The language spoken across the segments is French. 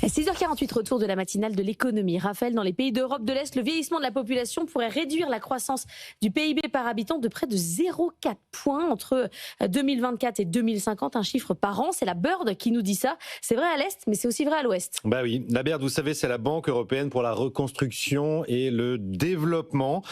6h48, retour de la matinale de l'économie. Raphaël, dans les pays d'Europe de l'Est, le vieillissement de la population pourrait réduire la croissance du PIB par habitant de près de 0,4 points entre 2024 et 2050, un chiffre par an. C'est la Bird qui nous dit ça. C'est vrai à l'Est, mais c'est aussi vrai à l'Ouest. Bah oui, la Bird, vous savez, c'est la Banque européenne pour la reconstruction et le développement.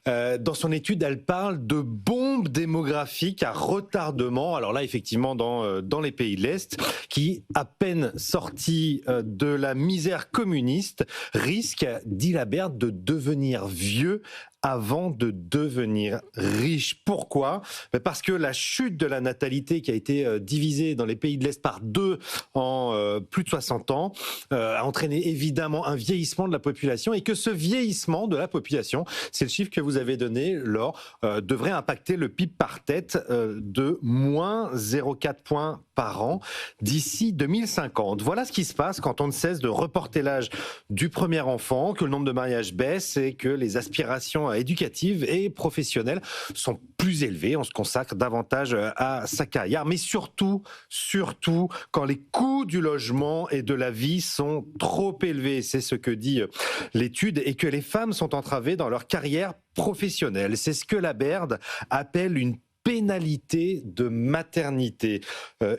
Dans son étude, elle parle de bombe démographique à retardement. Alors là, effectivement, dans les pays de l'Est, qui, à peine sortis de la misère communiste, risquent, dit la Bird, de devenir vieux avant de devenir riche. Pourquoi ? Parce que la chute de la natalité qui a été divisée dans les pays de l'Est par 2 en plus de 60 ans a entraîné évidemment un vieillissement de la population, et que ce vieillissement de la population, c'est le chiffre que vous avez donné, Laure, devrait impacter le PIB par tête de moins 0,4 points par an d'ici 2050. Voilà ce qui se passe quand on ne cesse de reporter l'âge du premier enfant, que le nombre de mariages baisse et que les aspirations éducatives et professionnelles sont plus élevées. On se consacre davantage à sa carrière, mais surtout quand les coûts du logement et de la vie sont trop élevés. C'est ce que dit l'étude, et que les femmes sont entravées dans leur carrière professionnelle. C'est ce que la Bird appelle une pénalité de maternité,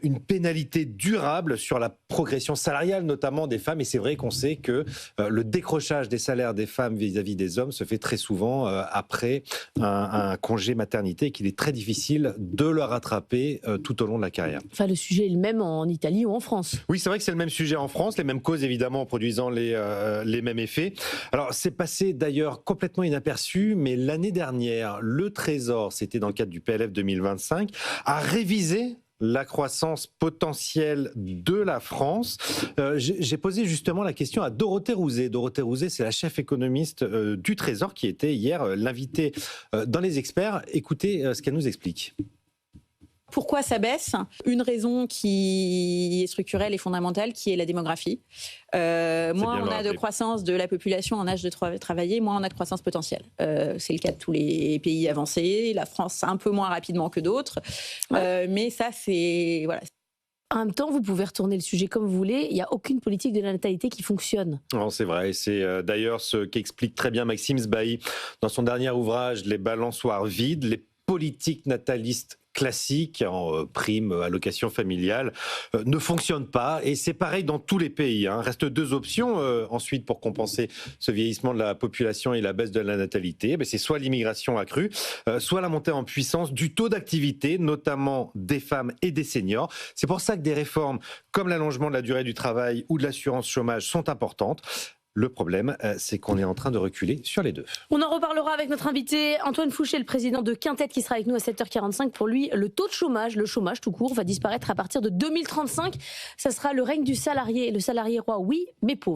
une pénalité durable sur la progression salariale notamment des femmes. Et c'est vrai qu'on sait que le décrochage des salaires des femmes vis-à-vis des hommes se fait très souvent après un congé maternité, et qu'il est très difficile de le rattraper tout au long de la carrière. Enfin, le sujet est le même en Italie ou en France. Oui, c'est vrai que c'est le même sujet en France, les mêmes causes évidemment produisant les mêmes effets. Alors c'est passé d'ailleurs complètement inaperçu, mais l'année dernière, le Trésor, c'était dans le cadre du PLF 2025, a révisé la croissance potentielle de la France. J'ai posé justement la question à Dorothée Rouzet. Dorothée Rouzet, c'est la chef économiste du Trésor qui était hier l'invitée dans Les Experts. Écoutez ce qu'elle nous explique. Pourquoi ça baisse ? Une raison qui est structurelle et fondamentale, qui est la démographie. Moins on a de croissance de la population en âge de travailler, moins on a de croissance potentielle. C'est le cas de tous les pays avancés. La France, un peu moins rapidement que d'autres. Mais ça, c'est... Voilà. En même temps, vous pouvez retourner le sujet comme vous voulez. Il n'y a aucune politique de la natalité qui fonctionne. Non, c'est vrai. C'est d'ailleurs ce qu'explique très bien Maxime Sbailly dans son dernier ouvrage, Les balançoires vides, les politiques natalistes classiques en prime, allocation familiale, ne fonctionnent pas. Et c'est pareil dans tous les pays. Reste 2 options ensuite pour compenser ce vieillissement de la population et la baisse de la natalité. C'est soit l'immigration accrue, soit la montée en puissance du taux d'activité, notamment des femmes et des seniors. C'est pour ça que des réformes comme l'allongement de la durée du travail ou de l'assurance chômage sont importantes. Le problème, c'est qu'on est en train de reculer sur les 2. On en reparlera avec notre invité Antoine Fouché, le président de Quintet, qui sera avec nous à 7h45. Pour lui, le taux de chômage, le chômage tout court, va disparaître à partir de 2035. Ça sera le règne du salarié. Le salarié roi, oui, mais pauvre.